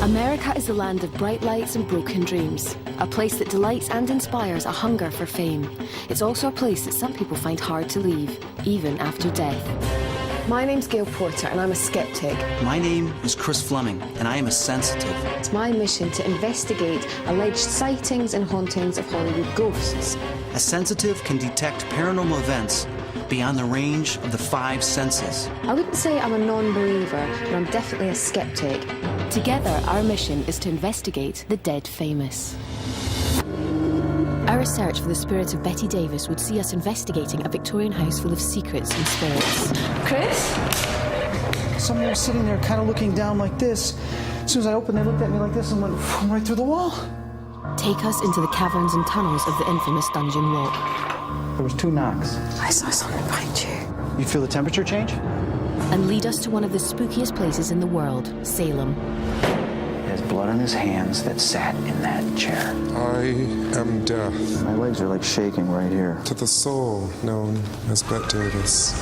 America is a land of bright lights and broken dreams, a place that delights and inspires a hunger for fame. It's also a place that some people find hard to leave, even after death. My name's Gail Porter and I'm a skeptic. My name is Chris Fleming and I am a sensitive. It's my mission to investigate alleged sightings and hauntings of Hollywood ghosts. A sensitive can detect paranormal events beyond the range of the 5 senses. I wouldn't say I'm a non-believer, but I'm definitely a skeptic. Together, our mission is to investigate the dead famous. Our search for the spirit of Bette Davis would see us investigating a Victorian house full of secrets and spirits. Chris? Someone was sitting there kind of looking down like this. As soon as I opened, they looked at me like this and went right through the wall. Take us into the caverns and tunnels of the infamous Dungeon Walk. There was 2 knocks. I saw something behind you. You feel the temperature change? And lead us to one of the spookiest places in the world, Salem. He has blood on his hands that sat in that chair. I am death. My legs are like shaking right here. To the soul known as Bette Davis.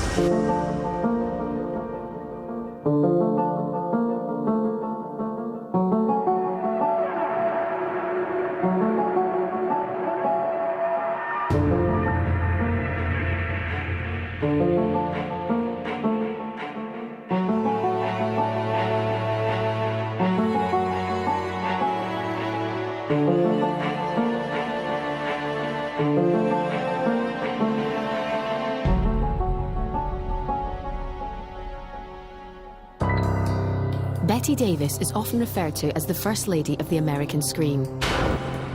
Bette Davis is often referred to as the First Lady of the American screen.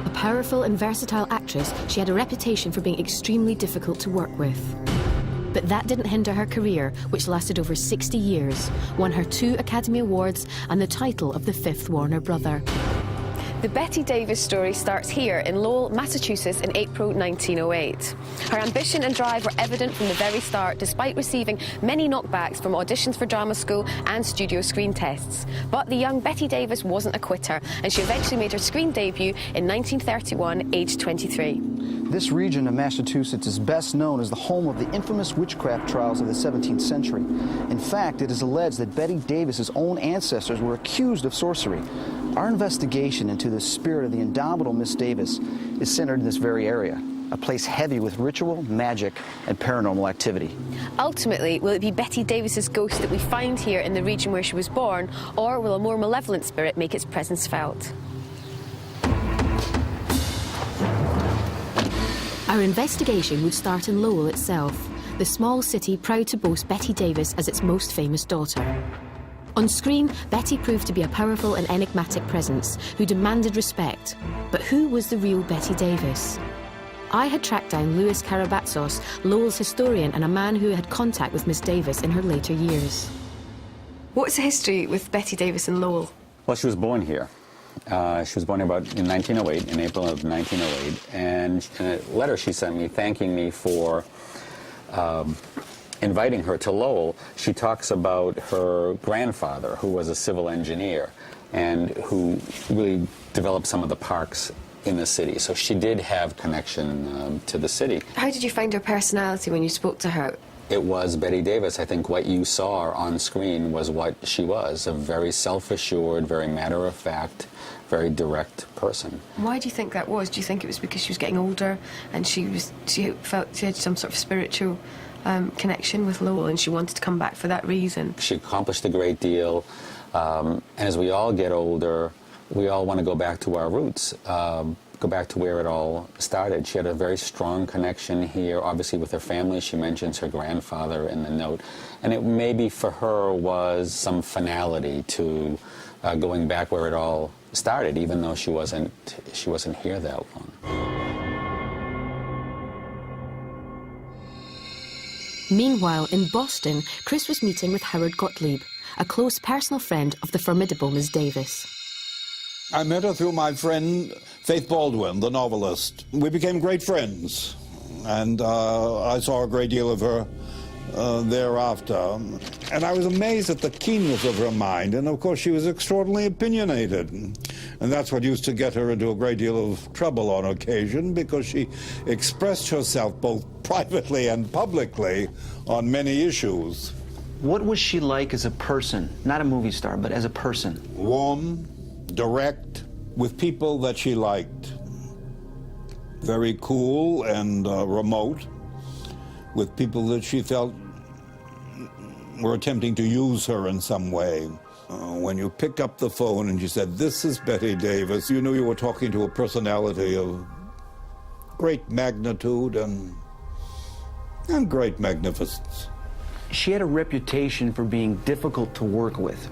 A powerful and versatile actress, she had a reputation for being extremely difficult to work with. But that didn't hinder her career, which lasted over 60 years, won her 2 Academy Awards and the title of the 5th Warner Brother. The Bette Davis story starts here in Lowell, Massachusetts in April 1908. Her ambition and drive were evident from the very start, despite receiving many knockbacks from auditions for drama school and studio screen tests. But the young Bette Davis wasn't a quitter, and she eventually made her screen debut in 1931, aged 23. This region of Massachusetts is best known as the home of the infamous witchcraft trials of the 17th century. In fact, it is alleged that Bette Davis's own ancestors were accused of sorcery. Our investigation into the spirit of the indomitable Miss Davis is centered in this very area, a place heavy with ritual, magic, and paranormal activity. Ultimately, will it be Bette Davis's ghost that we find here in the region where she was born, or will a more malevolent spirit make its presence felt? Our investigation would start in Lowell itself, the small city proud to boast Bette Davis as its most famous daughter. On screen, Bette proved to be a powerful and enigmatic presence who demanded respect. But who was the real Bette Davis? I had tracked down Louis Karabatsos, Lowell's historian and a man who had contact with Miss Davis in her later years. What's the history with Bette Davis in Lowell? Well, she was born here. She was born in 1908, in April of 1908, and in a letter she sent me thanking me for inviting her to Lowell, she talks about her grandfather, who was a civil engineer and who really developed some of the parks in the city. So she did have connection to the city. How did you find her personality when you spoke to her? It was Bette Davis. I think what you saw on screen was what she was, a very self-assured, very matter-of-fact, very direct person. Why do you think that was? Do you think it was because she was getting older and she felt she had some sort of spiritual connection with Lowell and she wanted to come back for that reason? She accomplished a great deal, and as we all get older, we all want to go back to our roots, go back to where it all started. She had a very strong connection here, obviously with her family. She mentions her grandfather in the note, and it maybe for her was some finality to going back where it all started, even though she wasn't here that long. Meanwhile, in Boston, Chris was meeting with Howard Gottlieb, a close personal friend of the formidable Miss Davis. I met her through my friend Faith Baldwin, the novelist. We became great friends, and I saw a great deal of her thereafter. And I was amazed at the keenness of her mind, and of course she was extraordinarily opinionated. And that's what used to get her into a great deal of trouble on occasion, because she expressed herself both privately and publicly on many issues. What was she like as a person? Not a movie star, but as a person. Warm, direct, with people that she liked. Very cool and remote, with people that she felt were attempting to use her in some way. When you picked up the phone and you said, "This is Bette Davis," you knew you were talking to a personality of great magnitude and great magnificence. She had a reputation for being difficult to work with.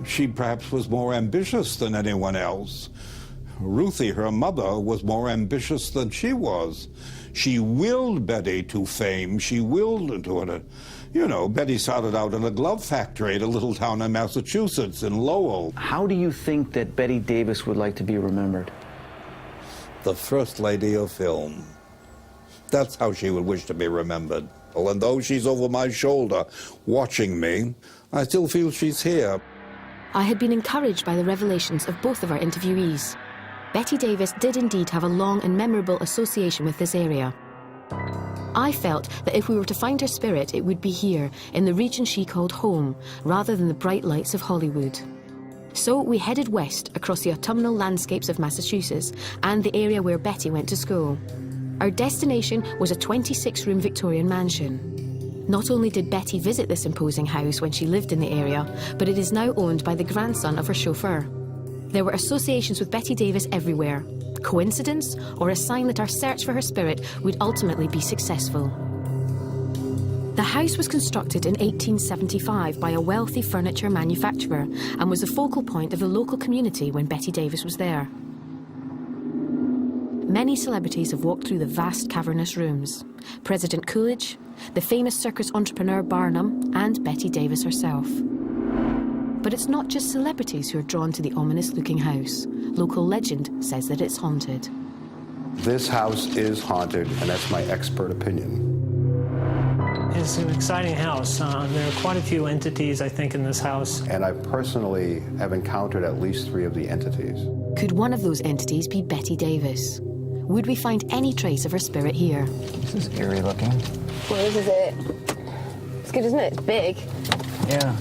She perhaps was more ambitious than anyone else. Ruthie, her mother, was more ambitious than she was. She willed Betty to fame. She willed into it. You know, Betty started out in a glove factory at a little town in Massachusetts, in Lowell. How do you think that Bette Davis would like to be remembered? The first lady of film. That's how she would wish to be remembered. And though she's over my shoulder watching me, I still feel she's here. I had been encouraged by the revelations of both of our interviewees. Bette Davis did indeed have a long and memorable association with this area. I felt that if we were to find her spirit, it would be here, in the region she called home, rather than the bright lights of Hollywood. So we headed west across the autumnal landscapes of Massachusetts and the area where Betty went to school. Our destination was a 26-room Victorian mansion. Not only did Betty visit this imposing house when she lived in the area, but it is now owned by the grandson of her chauffeur. There were associations with Bette Davis everywhere. Coincidence, or a sign that our search for her spirit would ultimately be successful? The house was constructed in 1875 by a wealthy furniture manufacturer and was the focal point of the local community when Bette Davis was there. Many celebrities have walked through the vast cavernous rooms. President Coolidge, the famous circus entrepreneur Barnum, and Bette Davis herself. But it's not just celebrities who are drawn to the ominous-looking house. Local legend says that it's haunted. This house is haunted, and that's my expert opinion. It's an exciting house. There are quite a few entities, I think, in this house. And I personally have encountered at least 3 of the entities. Could one of those entities be Bette Davis? Would we find any trace of her spirit here? This is eerie looking. Well, this is it. It's good, isn't it? It's big. Yeah.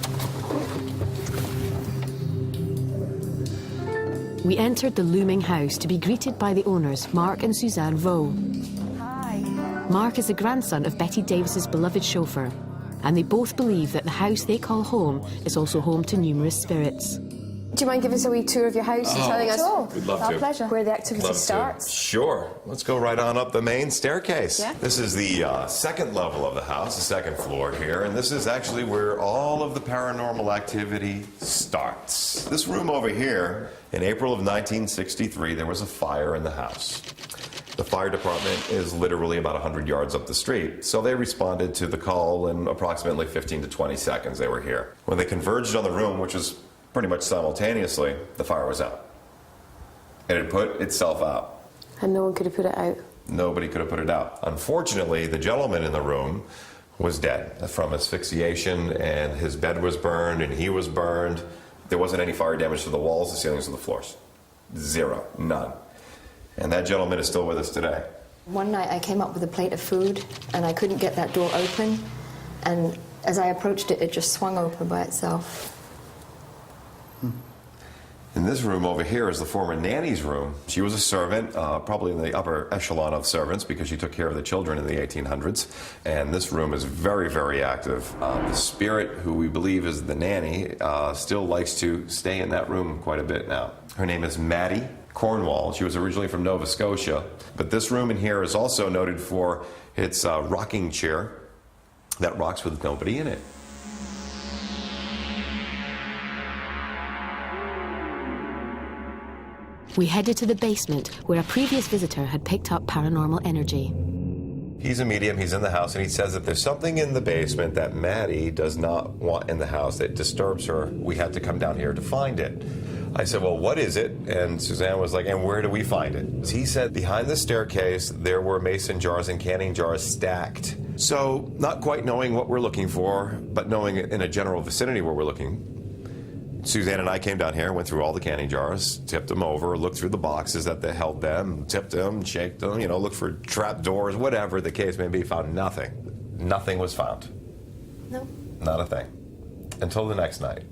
We entered the looming house to be greeted by the owners, Mark and Suzanne Vaux. Hi. Mark is the grandson of Bette Davis's beloved chauffeur, and they both believe that the house they call home is also home to numerous spirits. Do you mind giving us a wee tour of your house and telling us We'd love to. pleasure. Where the activity starts? Sure. Let's go right on up the main staircase. Yeah. This is the second level of the house, the second floor here, and this is actually where all of the paranormal activity starts. This room over here, in April of 1963, there was a fire in the house. The fire department is literally about 100 yards up the street, so they responded to the call in approximately 15 to 20 seconds they were here. When they converged on the room, which was pretty much simultaneously, the fire was out. It had put itself out. And no one could have put it out. Nobody could have put it out. Unfortunately, the gentleman in the room was dead from asphyxiation, and his bed was burned, and he was burned. There wasn't any fire damage to the walls, the ceilings, or the floors. Zero. None. And that gentleman is still with us today. One night I came up with a plate of food, and I couldn't get that door open. And as I approached it, it just swung open by itself. In this room over here is the former nanny's room. She was a servant, probably in the upper echelon of servants because she took care of the children in the 1800s. And this room is very, very active. The spirit, who we believe is the nanny, still likes to stay in that room quite a bit now. Her name is Maddie Cornwall. She was originally from Nova Scotia. But this room in here is also noted for its rocking chair that rocks with nobody in it. We headed to the basement where a previous visitor had picked up paranormal energy. He's a medium, he's in the house, and he says that there's something in the basement that Maddie does not want in the house that disturbs her. We had to come down here to find it. I said, well, what is it? And Suzanne was like, and where do we find it? He said behind the staircase there were mason jars and canning jars stacked. So not quite knowing what we're looking for, but knowing in a general vicinity where we're looking, Suzanne and I came down here, went through all the canning jars, tipped them over, looked through the boxes that they held them, tipped them, shaked them, you know, looked for trap doors, whatever the case may be, found nothing. Nothing was found. No. Not a thing. Until the next night,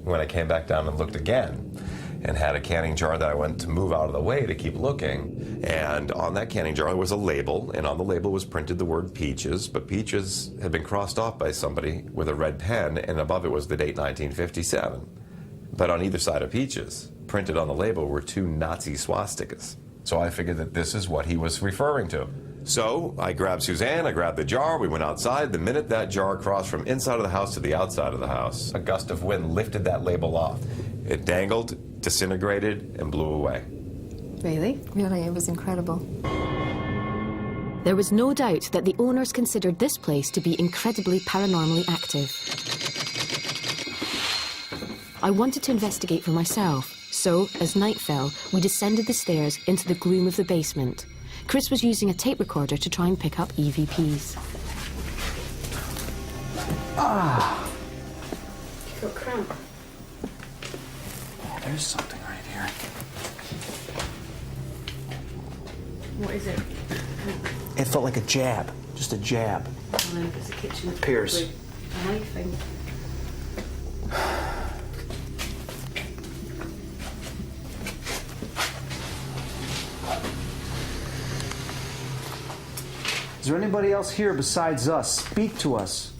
when I came back down and looked again. and had a canning jar that I went to move out of the way to keep looking. And on that canning jar was a label, and on the label was printed the word peaches, but peaches had been crossed off by somebody with a red pen, and above it was the date 1957. But on either side of peaches, printed on the label, were 2 Nazi swastikas. So I figured that this is what he was referring to. So I grabbed Suzanne, I grabbed the jar, we went outside. The minute that jar crossed from inside of the house to the outside of the house, a gust of wind lifted that label off. It dangled, disintegrated, and blew away. Really? Really, it was incredible. There was no doubt that the owners considered this place to be incredibly paranormally active. I wanted to investigate for myself, so as night fell, we descended the stairs into the gloom of the basement. Chris was using a tape recorder to try and pick up EVPs. Ah! You got cramp? Oh, there's something right here. What is it? It felt like a jab, just a jab. Oh, no, it's a kitchen. Pierce. A knife thing. Is there anybody else here besides us? Speak to us.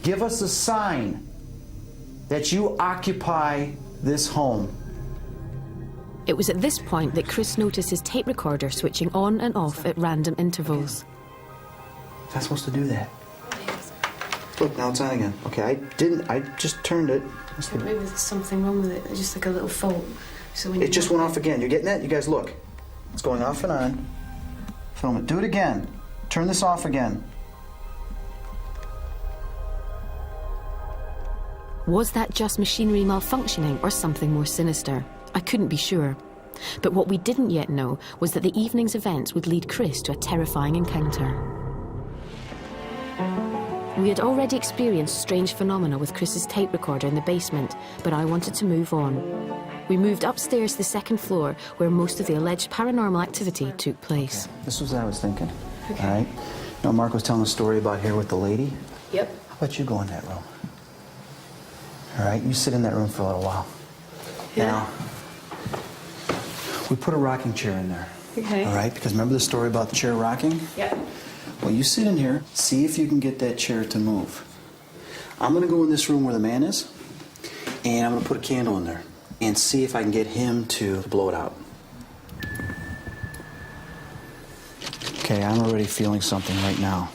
Give us a sign that you occupy this home. It was at this point that Chris noticed his tape recorder switching on and off at random intervals. Was I supposed to do that? Look, now it's on again. Okay, I just turned it. Maybe there's something wrong with it. It's just like a little fault. So when It just went off again. You're getting that? You guys look. It's going off and on. Film it. Do it again. Turn this off again. Was that just machinery malfunctioning or something more sinister? I couldn't be sure. But what we didn't yet know was that the evening's events would lead Chris to a terrifying encounter. We had already experienced strange phenomena with Chris's tape recorder in the basement, but I wanted to move on. We moved upstairs to the second floor, where most of the alleged paranormal activity took place. Okay. This was what I was thinking. Okay. All right? You know, Mark was telling a story about here with the lady. Yep. How about you go in that room? All right? You sit in that room for a little while. Yeah. Now, we put a rocking chair in there. Okay. All right? Because remember the story about the chair rocking? Yep. Well, you sit in here, see if you can get that chair to move. I'm going to go in this room where the man is, and I'm going to put a candle in there and see if I can get him to blow it out. Okay, I'm already feeling something right now.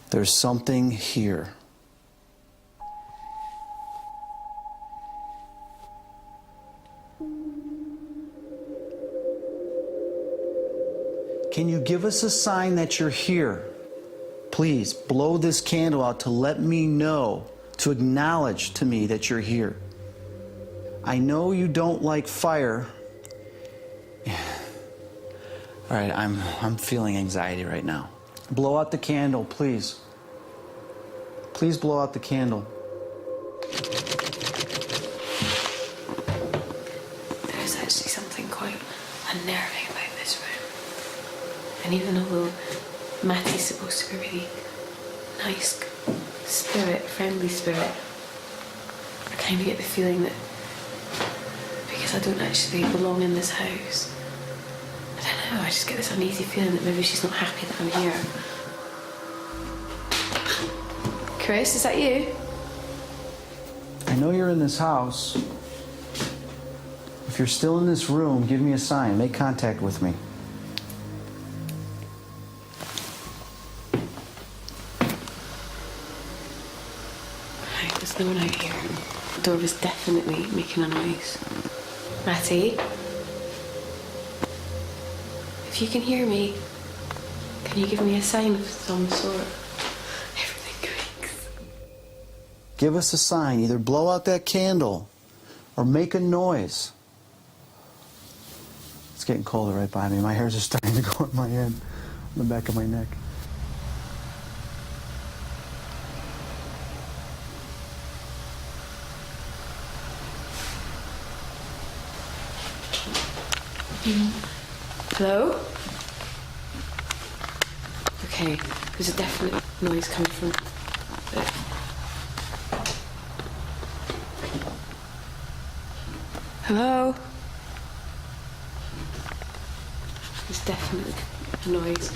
There's something here. Can you give us a sign that you're here? Please blow this candle out to let me know, to acknowledge to me that you're here. I know you don't like fire. All right, I'm feeling anxiety right now. Blow out the candle, please. Please blow out the candle. There's actually something quite unnerving about this room. And even although Mattie's supposed to be a really nice spirit, friendly spirit, I kind of get the feeling that because I don't actually belong in this house, I don't know, I just get this uneasy feeling that maybe she's not happy that I'm here. Chris, is that you? I know you're in this house. If you're still in this room, give me a sign. Make contact with me. Right, there's no one out here. The door was definitely making a noise. Matty? If you can hear me, can you give me a sign of some sort? Everything creaks. Give us a sign. Either blow out that candle or make a noise. It's getting colder right by me. My hairs are starting to go on my head, on the back of my neck. Hello? Okay, there's a definite noise coming from Hello? There's definitely a noise.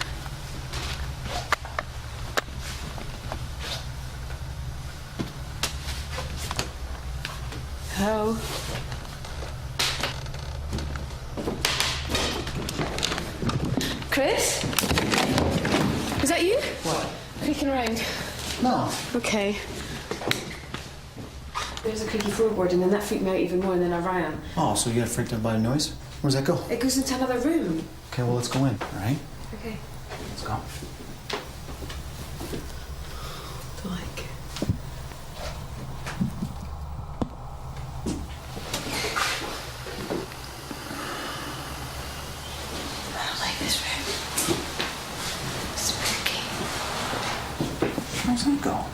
Hello? Chris? Is that you? What? Creaking around. No. Okay. There's a creaky floorboard, and then that freaked me out even more, and then I ran. Oh, so you got freaked out by the noise? Where's that go? It goes into another room. Okay, well, let's go in, all right? Okay. Let's go. Like. I don't like this room. Spooky. Where's that go?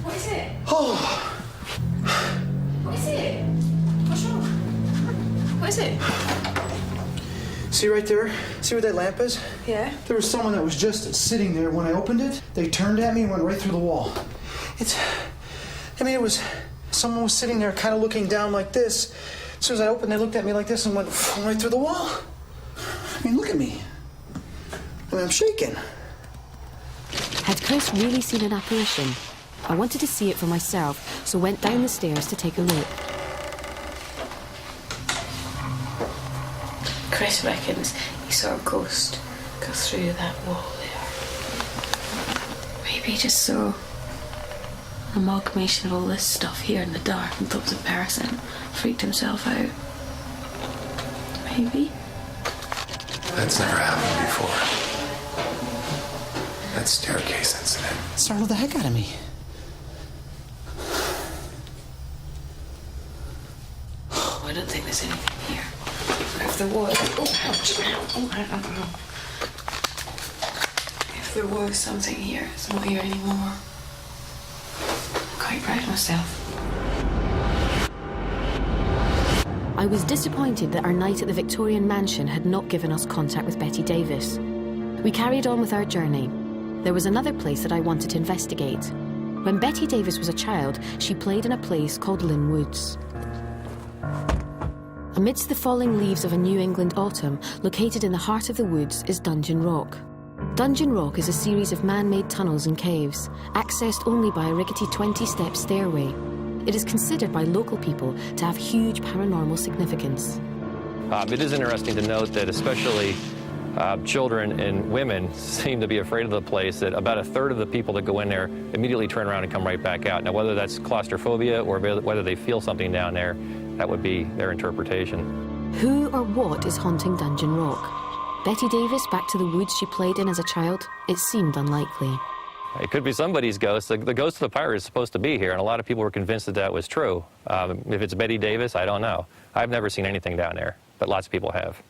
What is it? Oh! What is it? What's wrong? What is it? See right there? See where that lamp is? Yeah. There was someone that was just sitting there when I opened it. They turned at me and went right through the wall. Someone was sitting there kind of looking down like this. As soon as I opened, they looked at me like this and went right through the wall. I mean, look at me. I mean, I'm shaking. Had Chris really seen an apparition? I wanted to see it for myself, so went down the stairs to take a look. Chris reckons he saw a ghost go through that wall there. Maybe he just saw an amalgamation of all this stuff here in the dark and thought it was a person, freaked himself out. Maybe. That's never happened before. That staircase incident. Startled the heck out of me. Oh, I don't think there's anything here. If there was... Oh, ouch. If there was something here, it's not here anymore. I'm quite proud of myself. I was disappointed that our night at the Victorian mansion had not given us contact with Bette Davis. We carried on with our journey. There was another place that I wanted to investigate. When Bette Davis was a child, she played in a place called Lynn Woods. Amidst the falling leaves of a New England autumn, located in the heart of the woods is Dungeon Rock. Dungeon Rock is a series of man-made tunnels and caves, accessed only by a rickety 20-step stairway. It is considered by local people to have huge paranormal significance. It is interesting to note that especially children and women seem to be afraid of the place, that about a third of the people that go in there immediately turn around and come right back out. Now, whether that's claustrophobia or whether they feel something down there, that would be their interpretation. Who or what is haunting Dungeon Rock? Bette Davis back to the woods she played in as a child? It seemed unlikely. It could be somebody's ghost. The ghost of the pirate is supposed to be here, and a lot of people were convinced that that was true. If it's Bette Davis, I don't know. I've never seen anything down there, but lots of people have.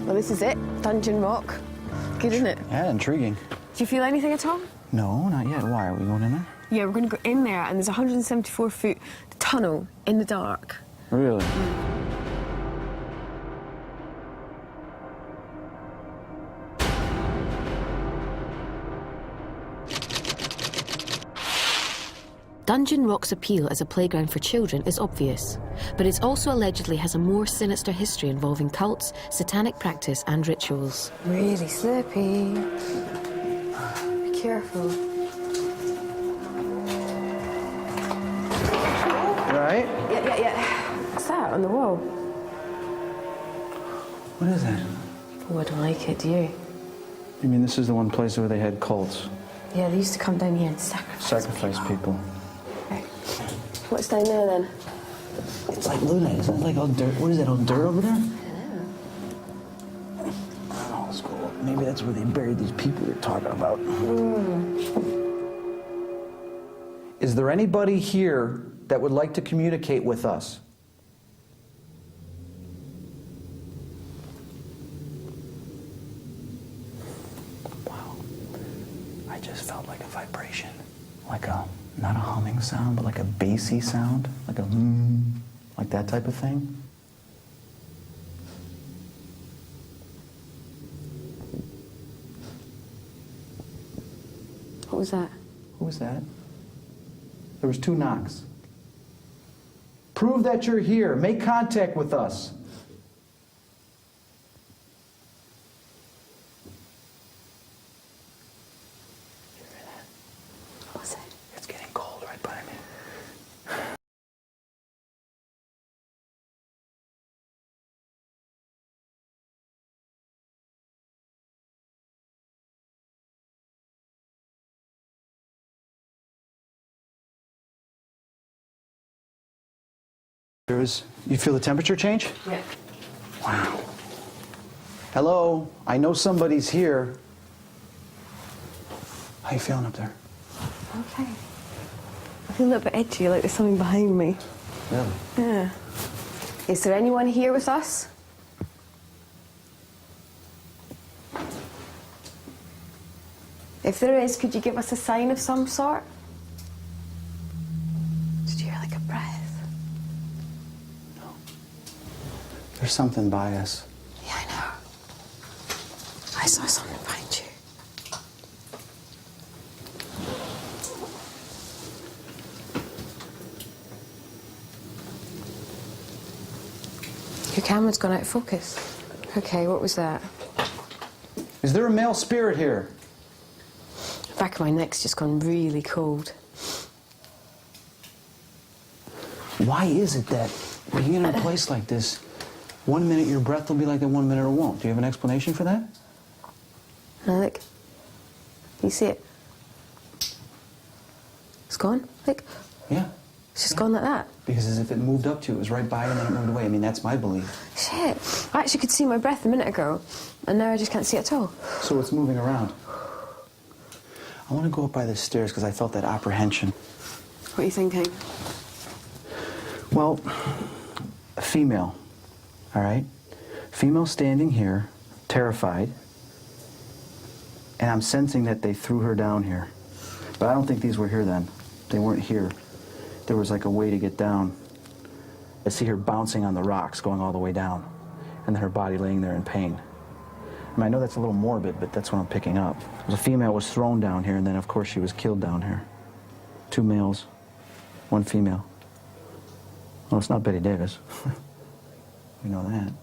Well, this is it. Dungeon Rock. Good, isn't it? Yeah, intriguing. Do you feel anything at all? No, not yet. Why? Are we going in there? Yeah, we're going to go in there, and there's a 174-foot tunnel in the dark. Really? Dungeon Rock's appeal as a playground for children is obvious, but it also allegedly has a more sinister history involving cults, satanic practice and rituals. Really slippy. Be careful. Right? Yeah. What's that on the wall? What is that? Oh, I don't like it, do you? You mean this is the one place where they had cults? Yeah, they used to come down here and sacrifice people. Right. What's down there, then? It's like Luna, isn't it? Like all dirt. What is that, all dirt over there? Oh, let's go. Maybe that's where they buried these people you're talking about. Is there anybody here that would like to communicate with us? Wow. I just felt like a vibration. Like a, not a humming sound, but like a bassy sound. Like a like that type of thing. What was that? Who was that? There was 2 knocks. Prove that you're here. Make contact with us. What's it? It's getting cold right by me. You feel the temperature change? Yeah. Wow. Hello, I know somebody's here. How you feeling up there? Okay. I feel a little bit edgy, like there's something behind me. Really? Yeah. Is there anyone here with us? If there is, could you give us a sign of some sort? Did you hear like a breath? There's something by us. Yeah, I know. I saw something behind you. Your camera's gone out of focus. Okay, what was that? Is there a male spirit here? The back of my neck's just gone really cold. Why is it that when you get in a place like this, 1 minute your breath will be like that, 1 minute it won't? Do you have an explanation for that? No, look. You see it? It's gone. Look. Yeah. It's just gone like that. Because as if it moved up to you, it was right by you and then it moved away. I mean, that's my belief. Shit. I actually could see my breath a minute ago, and now I just can't see it at all. So it's moving around. I want to go up by the stairs because I felt that apprehension. What are you thinking? Well, a female, all right? Female standing here, terrified, and I'm sensing that they threw her down here. But I don't think these were here then. They weren't here. There was like a way to get down. I see her bouncing on the rocks, going all the way down, and then her body laying there in pain. I mean, I know that's a little morbid, but that's what I'm picking up. The female was thrown down here, and then, of course, she was killed down here. 2 males, 1 female. Well, it's not Bette Davis. We know that.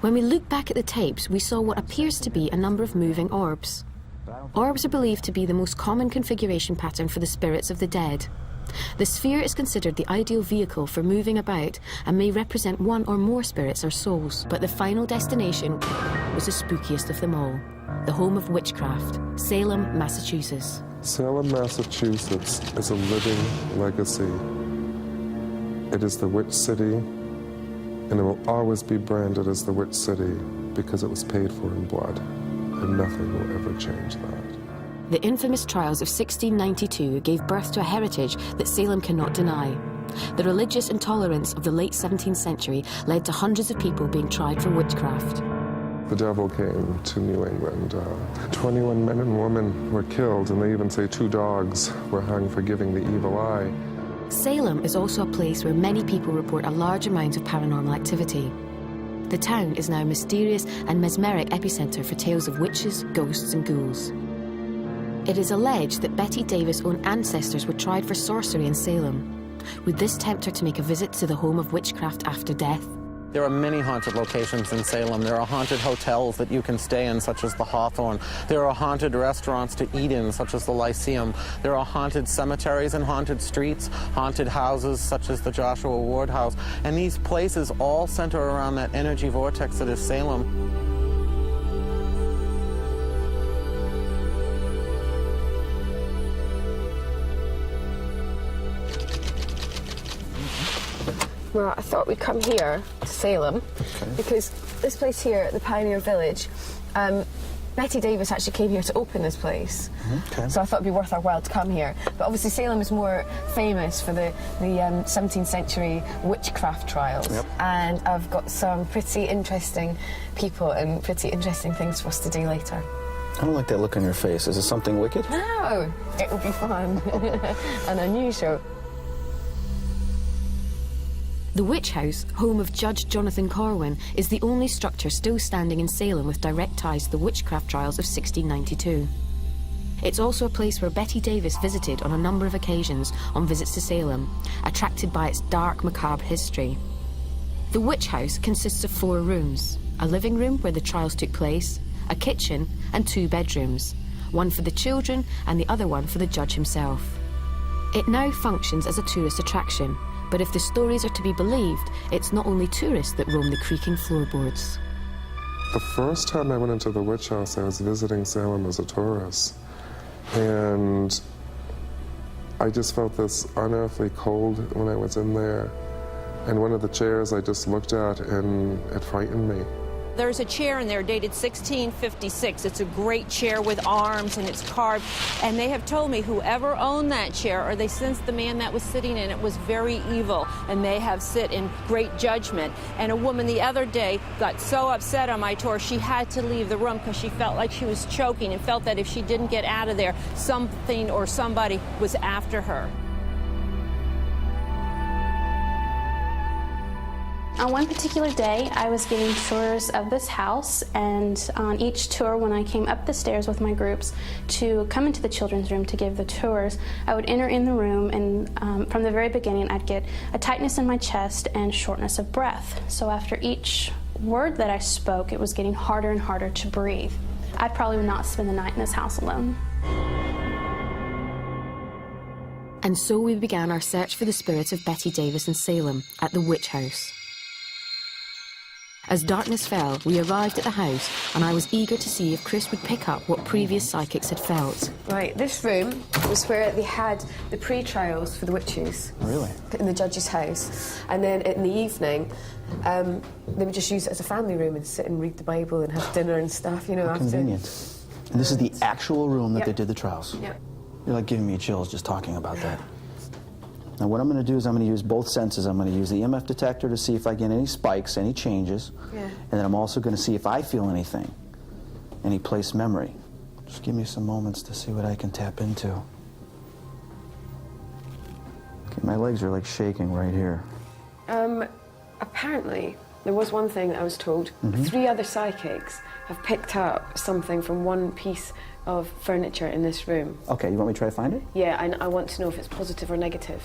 When we look back at the tapes, we saw what appears to be a number of moving orbs. Orbs are believed to be the most common configuration pattern for the spirits of the dead. The sphere is considered the ideal vehicle for moving about and may represent 1 or more spirits or souls. But the final destination was the spookiest of them all, the home of witchcraft, Salem, Massachusetts. Salem, Massachusetts is a living legacy. It is the witch city, and it will always be branded as the witch city because it was paid for in blood, and nothing will ever change that. The infamous trials of 1692 gave birth to a heritage that Salem cannot deny. The religious intolerance of the late 17th century led to hundreds of people being tried for witchcraft. The devil came to New England. 21 men and women were killed, and they even say 2 dogs were hung for giving the evil eye. Salem is also a place where many people report a large amount of paranormal activity. The town is now a mysterious and mesmeric epicenter for tales of witches, ghosts and ghouls. It is alleged that Bette Davis' own ancestors were tried for sorcery in Salem. Would this tempt her to make a visit to the home of witchcraft after death? There are many haunted locations in Salem. There are haunted hotels that you can stay in, such as the Hawthorne. There are haunted restaurants to eat in, such as the Lyceum. There are haunted cemeteries and haunted streets, haunted houses, such as the Joshua Ward House. And these places all center around that energy vortex that is Salem. Well, I thought we'd come here to Salem because this place here, the Pioneer Village, Bette Davis actually came here to open this place. So I thought it'd be worth our while to come here. But obviously Salem is more famous for the 17th century witchcraft trials. And I've got some pretty interesting people and pretty interesting things for us to do later. I don't like that look on your face. Is it something wicked? No, it will be fun and unusual. The Witch House, home of Judge Jonathan Corwin, is the only structure still standing in Salem with direct ties to the witchcraft trials of 1692. It's also a place where Bette Davis visited on a number of occasions on visits to Salem, attracted by its dark, macabre history. The Witch House consists of 4 rooms: a living room where the trials took place, a kitchen, and 2 bedrooms, one for the children and the other one for the judge himself. It now functions as a tourist attraction, but if the stories are to be believed, it's not only tourists that roam the creaking floorboards. The first time I went into the witch house, I was visiting Salem as a tourist. And I just felt this unearthly cold when I was in there. And one of the chairs I just looked at and it frightened me. There's a chair in there dated 1656. It's a great chair with arms and it's carved. And they have told me whoever owned that chair, or they sensed the man that was sitting in it, was very evil and may have sit in great judgment. And a woman the other day got so upset on my tour, she had to leave the room because she felt like she was choking and felt that if she didn't get out of there, something or somebody was after her. On one particular day, I was giving tours of this house, and on each tour, when I came up the stairs with my groups to come into the children's room to give the tours, I would enter in the room, and from the very beginning, I'd get a tightness in my chest and shortness of breath. So after each word that I spoke, it was getting harder and harder to breathe. I'd probably not spend the night in this house alone. And so we began our search for the spirit of Bette Davis in Salem at the Witch House. As darkness fell, we arrived at the house, and I was eager to see if Chris would pick up what previous psychics had felt. Right, this room was where they had the pre-trials for the witches. Really? In the judge's house. And then in the evening, they would just use it as a family room and sit and read the Bible and have dinner and stuff, you know, after. Convenient. And this is the actual room that Yep. they did the trials? Yep. You're like giving me chills just talking about that. Now what I'm going to do is I'm going to use both senses. I'm going to use the EMF detector to see if I get any spikes, any changes. Yeah. And then I'm also going to see if I feel anything, any place memory. Just give me some moments to see what I can tap into. Okay, my legs are like shaking right here. Apparently, there was one thing that I was told. 3 other psychics have picked up something from one piece of furniture in this room. Okay, you want me to try to find it? Yeah, and I want to know if it's positive or negative.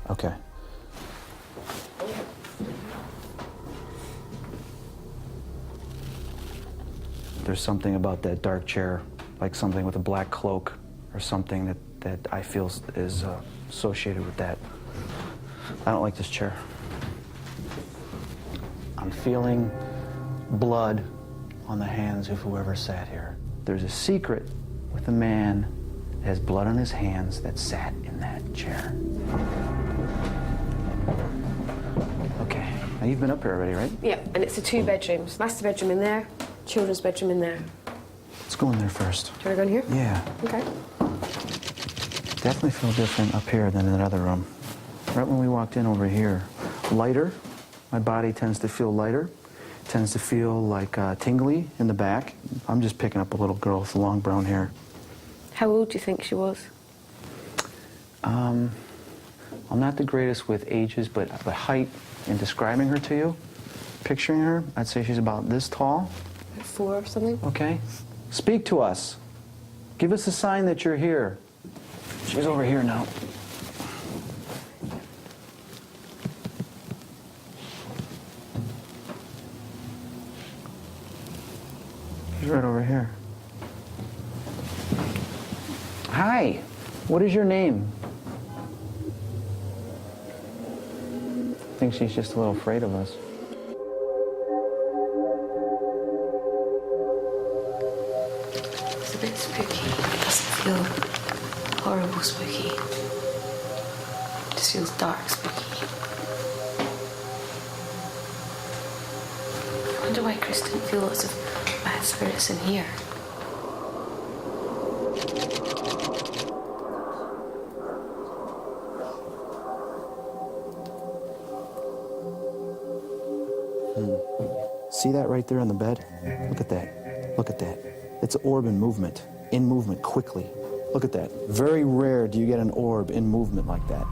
Okay. There's something about that dark chair, like something with a black cloak or something that I feel is associated with that. I don't like this chair. I'm feeling blood on the hands of whoever sat here. There's a secret with a man that has blood on his hands that sat in that chair. Okay, now you've been up here already, right? Yeah, and it's the 2 bedrooms. Master bedroom in there, children's bedroom in there. Let's go in there first. Do you want to go in here? Yeah. Okay. Definitely feel different up here than in that other room. Right when we walked in over here, lighter. My body tends to feel lighter. Tends to feel like tingly in the back. I'm just picking up a little girl with long brown hair. How old do you think she was? I'm not the greatest with ages, but height, in describing her to you, picturing her, I'd say she's about this tall. 4 or something? Okay. Speak to us. Give us a sign that you're here. She's over here now. She's right over here. Hi. What is your name? I think she's just a little afraid of us. It's a bit spooky. It doesn't feel horrible spooky. It just feels dark spooky. I wonder why Chris didn't feel lots of bad spirits in here. See that right there on the bed? Look at that. Look at that. It's an orb in movement quickly. Look at that. Very rare do you get an orb in movement like that.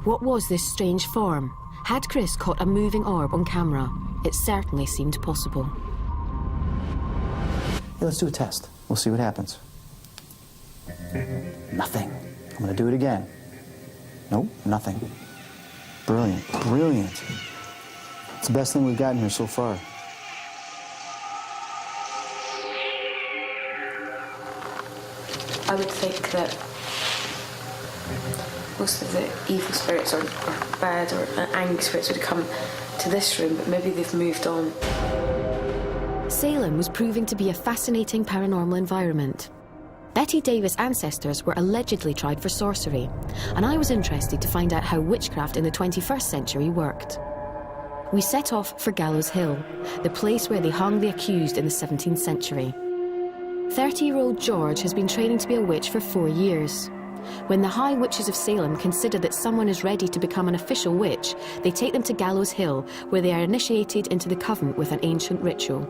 What was this strange form? Had Chris caught a moving orb on camera? It certainly seemed possible. Hey, let's do a test. We'll see what happens. Nothing. I'm gonna do it again. Nope, nothing. Brilliant, brilliant. It's the best thing we've gotten here so far. I would think that most of the evil spirits or bad or angry spirits would come to this room, but maybe they've moved on. Salem was proving to be a fascinating paranormal environment. Bette Davis' ancestors were allegedly tried for sorcery, and I was interested to find out how witchcraft in the 21st century worked. We set off for Gallows Hill, the place where they hung the accused in the 17th century. 30-year-old George has been training to be a witch for 4 years. When the High Witches of Salem consider that someone is ready to become an official witch, they take them to Gallows Hill, where they are initiated into the coven with an ancient ritual.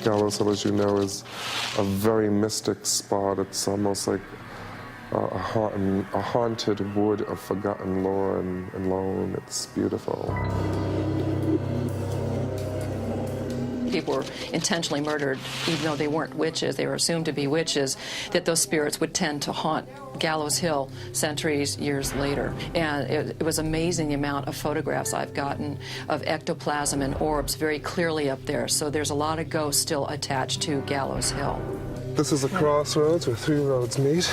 Gallows Hill, as you know, is a very mystic spot. It's almost like a haunted wood of forgotten lore and lone. It's beautiful. People were intentionally murdered, even though they weren't witches. They were assumed to be witches, that those spirits would tend to haunt Gallows Hill centuries, years later. And it was amazing the amount of photographs I've gotten of ectoplasm and orbs very clearly up there. So there's a lot of ghosts still attached to Gallows Hill. This is a crossroads where 3 roads meet.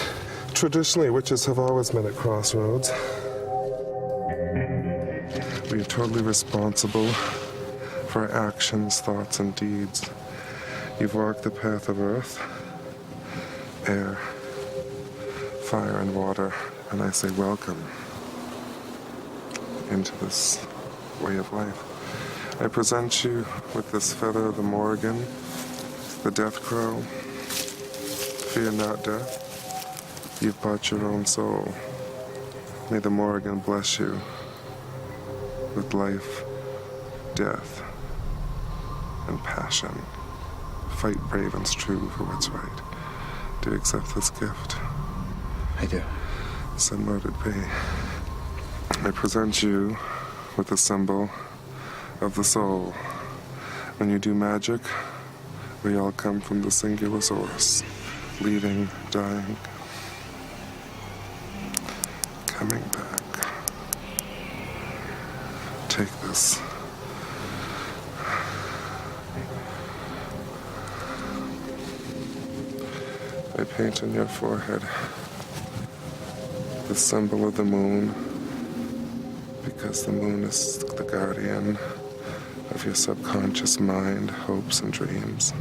Traditionally, witches have always met at crossroads. We are totally responsible for our actions, thoughts, and deeds. You've walked the path of earth, air, fire, and water, and I say welcome into this way of life. I present you with this feather of the Morrigan, the death crow. Fear not death. You've bought your own soul. May the Morrigan bless you with life, death, and passion. Fight brave and true for what's right. Do you accept this gift? I do. Send loaded be. I present you with the symbol of the soul. When you do magic, we all come from the singular source, leaving, dying, coming back. Take this. I paint on your forehead the symbol of the moon, because the moon is the guardian of your subconscious mind, hopes, and dreams.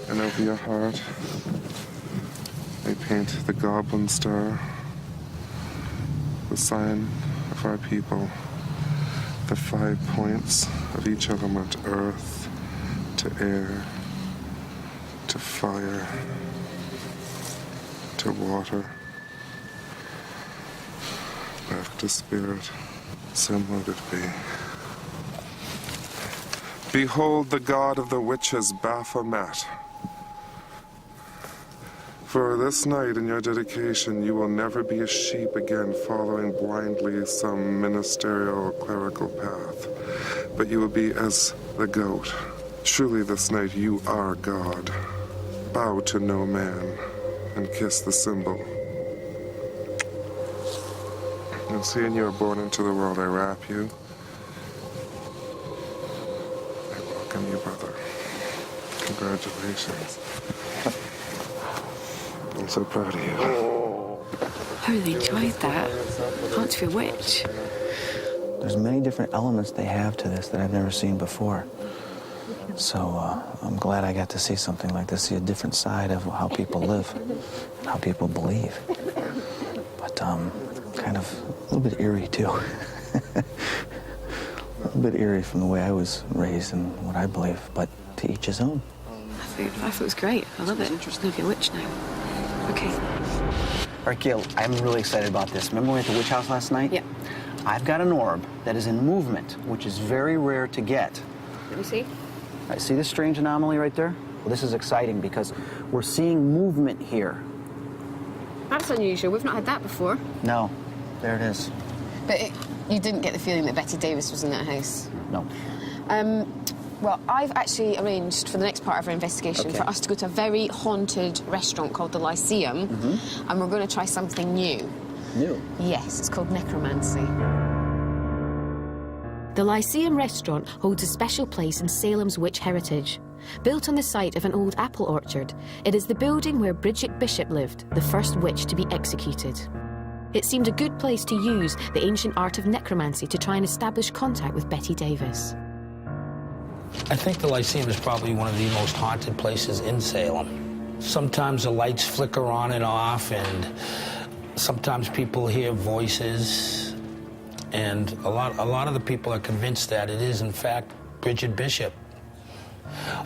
And over your heart, I paint the goblin star, the sign of our people, the 5 points of each element: earth, to air, to fire, to water, back to spirit. So let it be. Behold the god of the witches, Baphomet. For this night in your dedication, you will never be a sheep again following blindly some ministerial or clerical path, but you will be as the goat. Truly this night you are God. Bow to no man and kiss the symbol. And seeing you are born into the world, I wrap you. I welcome you, brother. Congratulations. I'm so proud of you. I really enjoyed that. Hard to be a witch. There's many different elements they have to this that I've never seen before. So I'm glad I got to see something like this, see a different side of how people live, and how people believe. But kind of a little bit eerie, too. A little bit eerie from the way I was raised and what I believe, but to each his own. I thought it was great. I love it. I'm going to be a witch now. Okay. All right, Gail, I'm really excited about this. Remember we were at the witch house last night? Yeah. I've got an orb that is in movement, which is very rare to get. Let me see. All right, see this strange anomaly right there? Well, this is exciting because we're seeing movement here. That's unusual. We've not had that before. No, there it is. But you didn't get the feeling that Bette Davis was in that house? No. Well, I've actually arranged for the next part of our investigation for us to go to a very haunted restaurant called the Lyceum, and we're going to try something new. New? Yes, it's called necromancy. The Lyceum restaurant holds a special place in Salem's witch heritage. Built on the site of an old apple orchard, it is the building where Bridget Bishop lived, the first witch to be executed. It seemed a good place to use the ancient art of necromancy to try and establish contact with Bette Davis. I think the Lyceum is probably one of the most haunted places in Salem. Sometimes the lights flicker on and off, and sometimes people hear voices, and a lot of the people are convinced that it is, in fact, Bridget Bishop.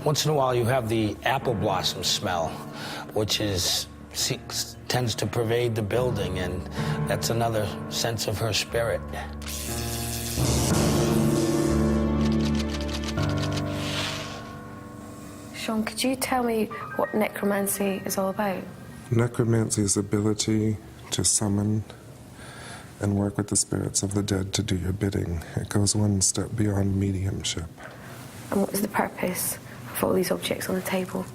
Once in a while, you have the apple blossom smell, which tends to pervade the building, and that's another sense of her spirit. Sean, could you tell me what necromancy is all about? Necromancy's ability to summon and work with the spirits of the dead to do your bidding. It goes one step beyond mediumship. And what is the purpose of all these objects on the table?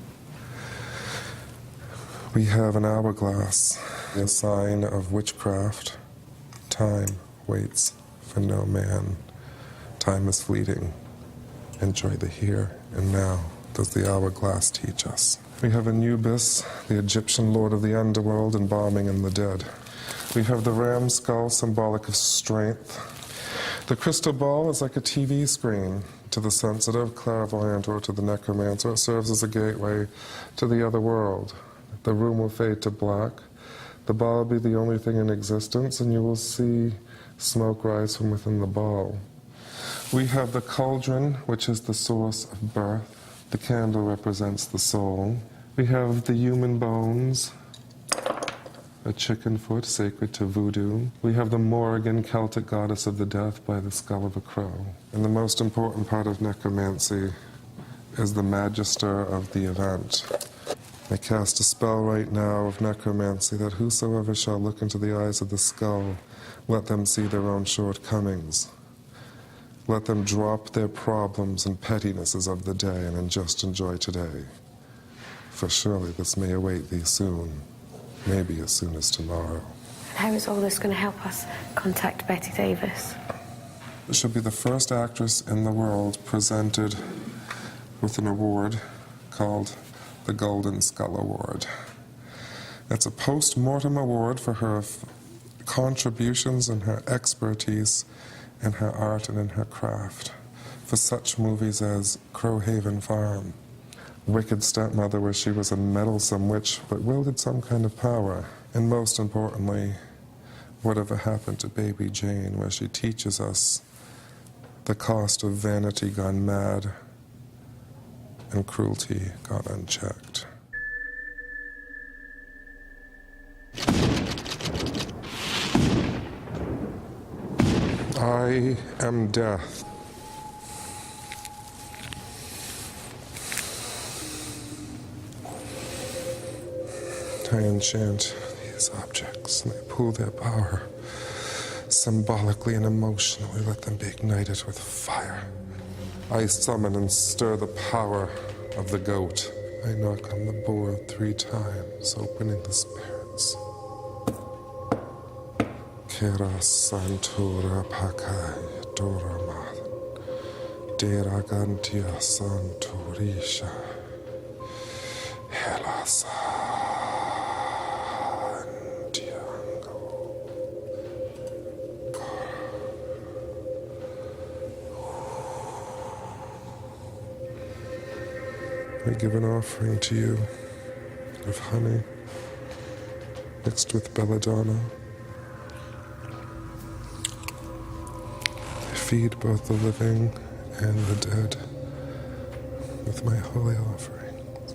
We have an hourglass, a sign of witchcraft. Time waits for no man. Time is fleeting. Enjoy the here and now. Does the hourglass teach us? We have Anubis, the Egyptian lord of the underworld, embalming in the dead. We have the ram skull, symbolic of strength. The crystal ball is like a TV screen to the sensitive, clairvoyant, or to the necromancer. It serves as a gateway to the other world. The room will fade to black. The ball will be the only thing in existence, and you will see smoke rise from within the ball. We have the cauldron, which is the source of birth. The candle represents the soul. We have the human bones, a chicken foot sacred to voodoo. We have the Morrigan, Celtic goddess of the death, by the skull of a crow. And the most important part of necromancy is the magister of the event. I cast a spell right now of necromancy that whosoever shall look into the eyes of the skull, let them see their own shortcomings. Let them drop their problems and pettinesses of the day and just enjoy today. For surely this may await thee soon, maybe as soon as tomorrow. How is all this going to help us contact Bette Davis? She'll be the first actress in the world presented with an award called the Golden Skull Award. It's a post-mortem award for her contributions and her expertise in her art and in her craft, for such movies as Crowhaven Farm, Wicked Stepmother, where she was a meddlesome witch but wielded some kind of power, and most importantly, Whatever Happened to Baby Jane, where she teaches us the cost of vanity gone mad and cruelty gone unchecked. I am death. I enchant these objects, and I pull their power. Symbolically and emotionally, let them be ignited with fire. I summon and stir the power of the goat. I knock on the board 3 times, opening the spirits. Kera Santura Pakai Doramat Deragantia Santurisha Helasantiango. I give an offering to you of honey mixed with belladonna. Feed both the living and the dead with my holy offerings.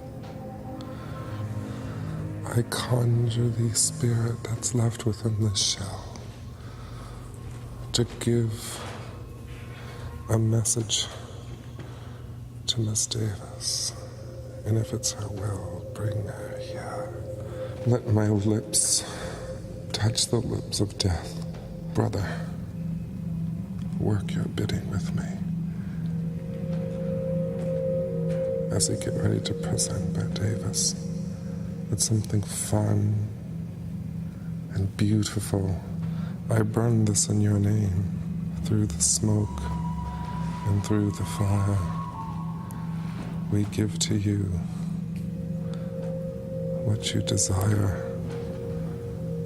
I conjure the spirit that's left within this shell to give a message to Miss Davis And if it's her will, bring her here. Let my lips touch the lips of death. Brother, work your bidding with me. As we get ready to present Bette Davis with something fun and beautiful, I burn this in your name, through the smoke and through the fire. We give to you what you desire.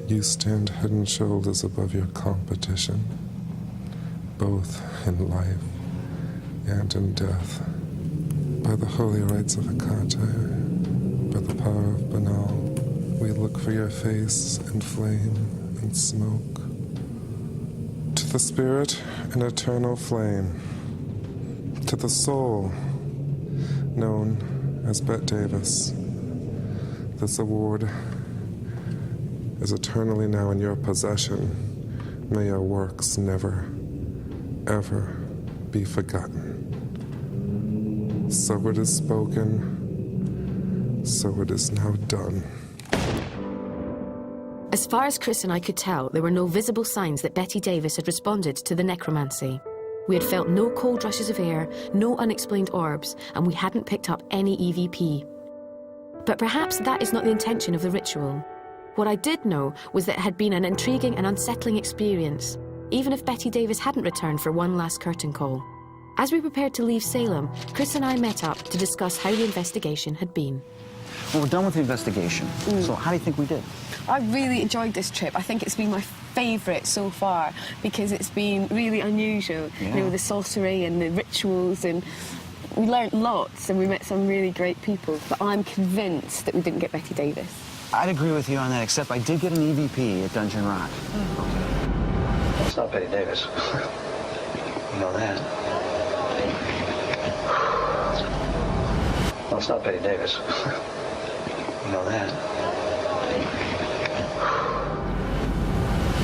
You stand head and shoulders above your competition, both in life and in death. By the holy rites of Hecate, by the power of Banal, we look for your face in flame and smoke. To the spirit, an eternal flame. To the soul, known as Bette Davis, this award is eternally now in your possession. May your works never, ever be forgotten. So it is spoken, so it is now done. As far as Chris and I could tell, there were no visible signs that Bette Davis had responded to the necromancy. We had felt no cold rushes of air, no unexplained orbs, and we hadn't picked up any EVP. But perhaps that is not the intention of the ritual. What I did know was that it had been an intriguing and unsettling experience, even if Bette Davis hadn't returned for one last curtain call. As we prepared to leave Salem, Chris and I met up to discuss how the investigation had been. Well, we're done with the investigation. So how do you think we did? I really enjoyed this trip. I think it's been my favourite so far because it's been really unusual. Yeah. You know, the sorcery and the rituals, and we learnt lots and we met some really great people. But I'm convinced that we didn't get Bette Davis. I'd agree with you on that, except I did get an EVP at Dungeon Rock. It's not Bette Davis. You know that. No, it's not Bette Davis. You know that.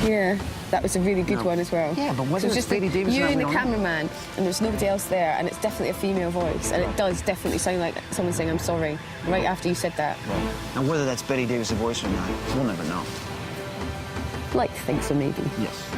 Yeah, that was a really good one as well. Yeah, but whether so it's Bette Davis or you not, and we the don't know. cameraman, and there's nobody else there, and it's definitely a female voice, and it does definitely sound like someone saying, "I'm sorry," right after you said that. Now, whether that's Bette Davis' voice or not, we'll never know. Like to think so, maybe. Yes.